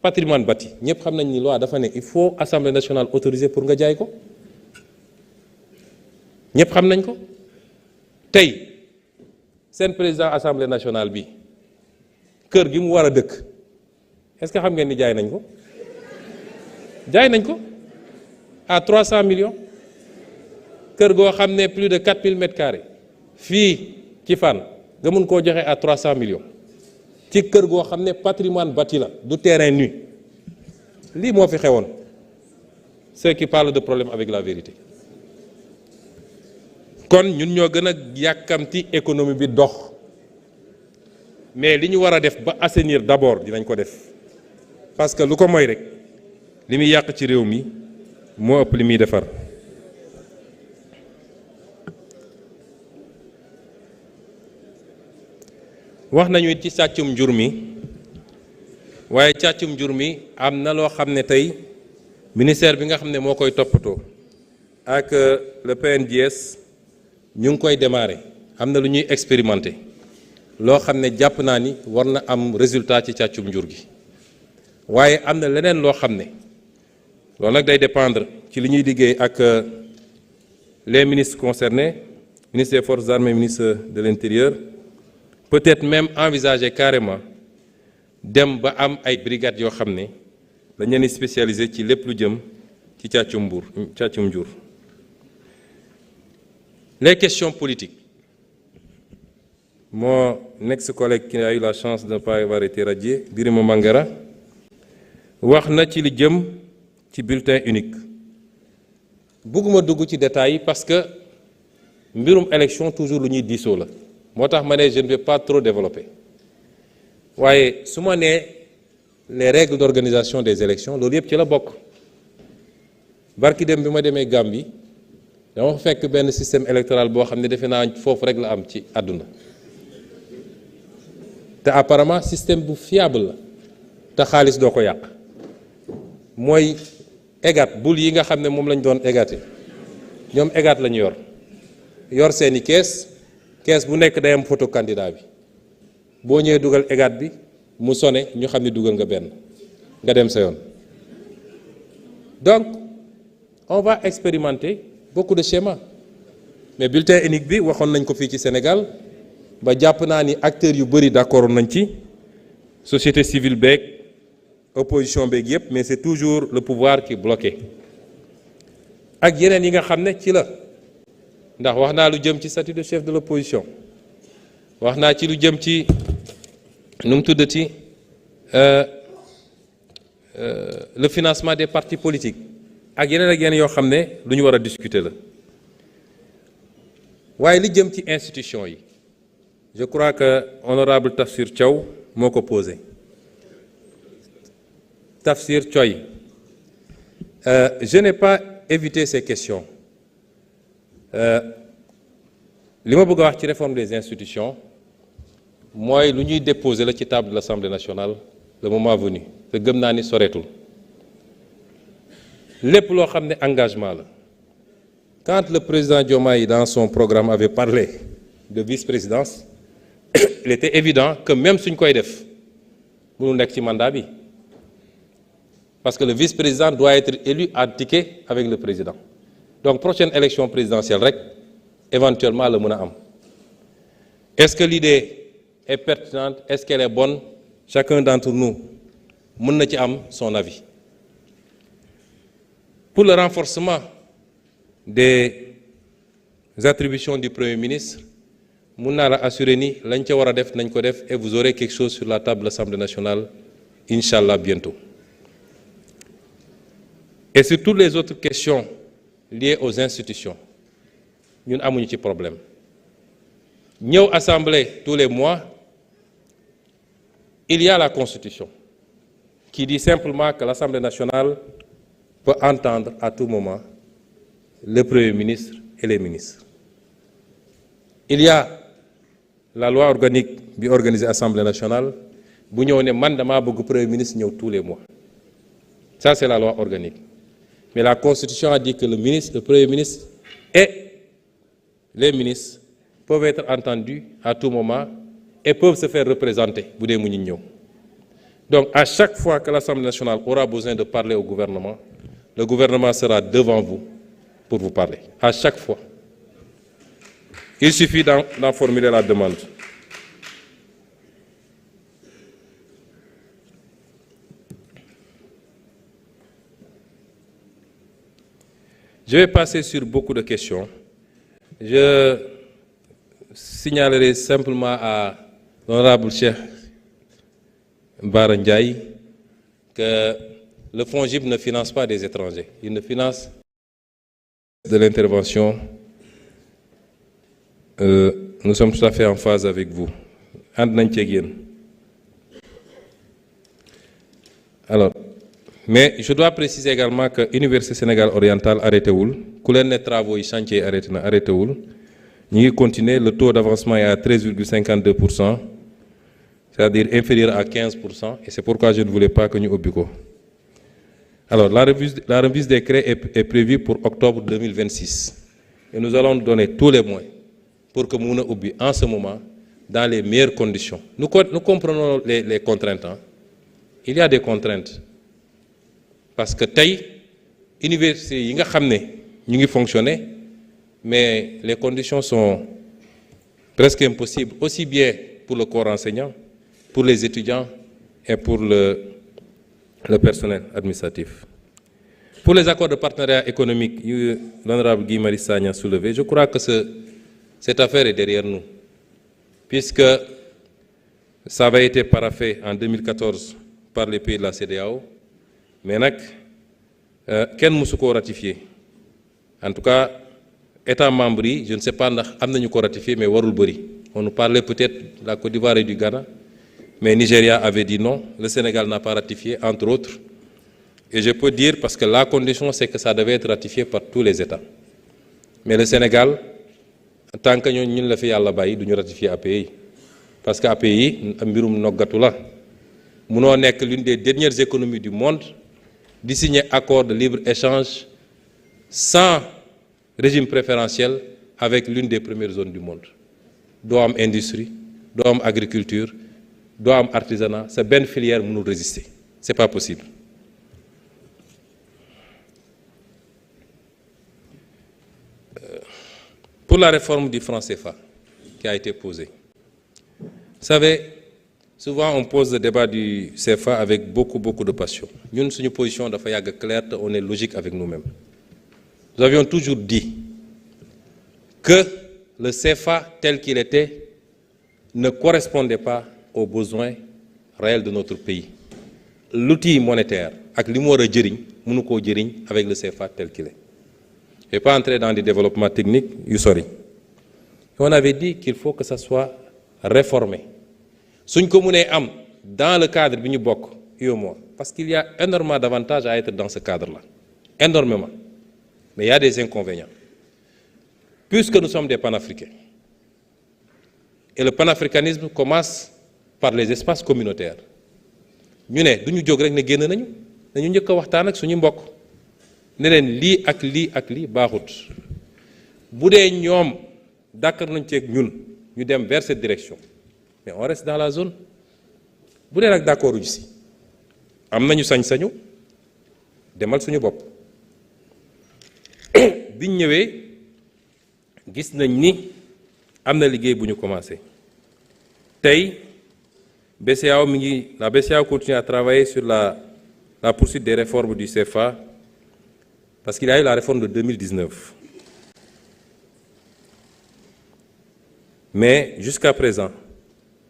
patrimoine bâti ñëpp xam nañ ni loi dafa ne il faut assemblée nationale autorisée pour nga jaay ko ñëpp xam nañ ko tey seen président assemblée nationale bi kër gi mu war a dëkk est-ce que xam ngeen ni jaay nañ ko à 300 millions kër goo xam ne plus de 4000 mètres carrés fii ci Fann nga mun koo joxe à 300 millions ci kër goo xam ne patrimoine bâti la du terrain nu lii moo fi xewoon ceux qui parlent de problème avec la vérité kon ñun ñoo gën a yàkkamti économie bi dox mais li ñu war a def ba assainir d'abord dinañ ko def parce que lu ko mooy rek li muy yàq ci réew mi moo ëpp li muy defar wax nañu it ci càccum njur mi waaye càccum njur mi am na loo xam ne tey ministère bi nga xam ne moo koy toppatoo ak le PNJS ñu ngi koy démarrer am na lu ñuy expérimenter loo xam ne jàpp naa ni war na am résultat ci càccum njur gi waaye am na leneen loo xam ne loolu nag day dépendre ci li ñuy liggéey ak les ministres concernés ministre des forces armées ministre de l'intérieur peut-être même envisager carrément dem ba am ay brigades yoo xam ne dañ leen spécialisé ci lépp lu jëm ci càccum njur les questions politiques mon ex-collègue qui a eu la chance de ne pas avoir été radié Birima Mangara wax na ci li jëm ci bulletin unique bëgguma dugg ci détails yi parce que mbirum élection toujours lu ñuy diisoo la moo tax ma ne je ne vais pas trop développer waaye su ma nee les règles d'organisation des élections loolu yëpp ci la bokk barki dem bi ma demee Gambie dama fekk benn système électoral boo xam ne defe naa foofu rek la am ci àdduna te apparemment système bu fiable la te xaalis doo ko yàq mooy égat bul yi nga xam ne moom lañ doon égaté ñoom égat lañu yor seeni kees bu nekk day am photo candidat bi boo ñëwee dugal égat bi mu sone ñu xam ne dugal nga benn nga dem sa yoon donc on va expérimenter beaucoup de schémas mais bulletin unique bi waxoon nañ ko fii ci Sénégal ba jàpp naa ni acteurs yu bëri d'accord nañ ci société civile beeg opposition beeg yépp mais c'est toujours le pouvoir qui bloqué ak yeneen yi nga xam ne ci la ndax wax naa lu jëm ci statut de chef de l'opposition wax naa ci lu jëm ci nu mu tuddati le financement des partis politiques ak yeneen yoo xam ne lu ñu war a discuter la waaye li jëm ci institution yi je crois que honorable Tafsir Thiaw moo ko posé Tafsir Thioye je n'ai pas évité ces questions li ma bëgg a wax ci réforme des institutions mooy lu ñuy déposer la ci table de l'Assemblée nationale le moment venu te gëm naa ni soreetul lépp loo xam ne engagement la quand le président Diomaye dans son programme avait parlé de vice-présidence il était évident que même suñ koy def mënul nekk ci mandat bi parce que le vice-président doit être élu à ticket avec le président donc prochaine élection présidentielle rek éventuellement la mën a am est-ce que l'idée est pertinente est-ce qu'elle est bonne chacun d'entre nous mën na ci am son avis pour le renforcement des attributions du Premier ministre mun naa la assurer ni lañ ca war a def nañ ko def et vous aurez quelque chose sur la table de l'Assemblée nationale Inch'Allah bientôt et sur toutes les autres questions liées aux institutions ñun amuñu ci problème ñëw assemblée tous les mois il y a la Constitution qui dit simplement que l'Assemblée nationale peut entendre à tout moment le Premier ministre et les ministres. Il y a la loi organique bi organisée Assemblée nationale bu ñëw ne man damaa bëgg Premier ministre ñëw tous les mois. Ça c'est la loi organique. Mais la Constitution a dit que le Premier ministre et les ministres peuvent être entendus à tout moment et peuvent se faire représenter bu dee mu ñu ñëw. Donc, à chaque fois que l'Assemblée nationale aura besoin de parler au gouvernement, le gouvernement sera devant vous pour vous parler. À chaque fois. Il suffit d'en formuler la demande. Je vais passer sur beaucoup de questions. Je signalerai simplement à l'honorable Cheikh Bara Ndiaye que le FONGIP ne finance pas des étrangers. Il ne finance de l'intervention. Nous sommes tout à fait en phase avec vous. Alors, mais je dois préciser également que l'Université Sénégal Oriental arrêté wul, ku leen ne travaux yi chantier arrêté wul, ñu continuer, le taux d'avancement est à 13,52%, c'est-à-dire inférieur à 15%, et c'est pourquoi je ne voulais pas que nous ubbico. Alors, la remise des crédits est prévue pour octobre 2026, et nous allons donner tous les moyens pour que nous ubbi en ce moment dans les meilleures conditions. Nous comprenons les contraintes. Hein. Il y a des contraintes. Parce que l'université, yi nga xamné ñu ngi fonctionner, mais les conditions sont presque impossibles, aussi bien pour le corps enseignant, pour les étudiants et pour le personnel administratif. Pour les accords de partenariat économique, l'honorable Guy Marius Sagna a soulevé, je crois que cette affaire est derrière nous, puisque ça avait été paraphé en 2014 par les pays de la CEDEAO, mais kenn mësu ko ratifié. En tout cas, État membre, je ne sais pas si nous avons ratifié, mais warul bëri. On nous parlait peut-être de la Côte d'Ivoire et du Ghana, mais Nigeria avait dit non. Le Sénégal n'a pas ratifié, entre autres. Et je peux dire, parce que la condition, c'est que ça devait être ratifié par tous les États. Mais le Sénégal, tant que nous ne le faisons pas, nous ratifier API. Parce que API, nous sommes l'une des dernières économies du monde de signer accord de libre-échange sans régime préférentiel avec l'une des premières zones du monde. Doam industrie, doam agriculture, doam artisanat, c'est bien filière pour nous résister. Ce n'est pas possible. Pour la réforme du franc CFA qui a été posée, vous savez, souvent on pose le débat du CFA avec beaucoup de passion. Nous, notre position est claire, on est logique avec nous-mêmes. Nous avions toujours dit que le CFA tel qu'il était ne correspondait pas aux besoins réels de notre pays. L'outil monétaire, avec le CFA tel qu'il est. Je ne vais pas entrer dans des développements techniques, on avait dit qu'il faut que ça soit réformé. Suñ ko mënee am dans le cadre bi ñu bokk UEMOA, parce qu'il y a énormément d'avantages à être dans ce cadre-là, énormément, mais il y a des inconvénients. Puisque nous sommes des panafricains, et le panafricanisme commence par les espaces communautaires, ñu ne duñu jóg rek ne génn nañu dañu njëkk a waxtaan ak suñu mbokk ne leen lii ak lii baaxut bu dee ñoom d'accord nañ ci ak ñun ñu dem vers cette direction. Mais on reste dans la zone. Vous êtes d'accord ici. Am nañu sañ-sañu demal suñu bopp. Biñ ñëwee gis nañ ni am na liggéey bu ñu commencé. Tey la BCEAO continue à travailler sur la poursuite des réformes du CFA parce qu'il y a eu la réforme de 2019. Mais jusqu'à présent,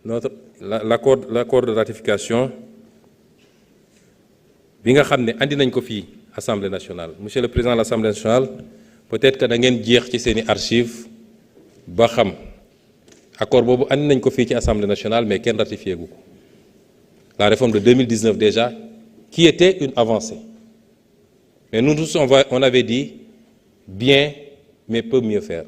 l'accord de ratification bi nga xam ne andi nañ ko fii Assemblée nationale monsieur le président de l'Assemblée nationale peut-être que da ngeen jeex ci seeni archives ba xam accord boobu andi nañ ko fii ci Assemblée nationale mais kenn ratifié gu ko la réforme de 2019 déjà qui était une avancée mais nous tous on avait dit bien mais peut mieux faire.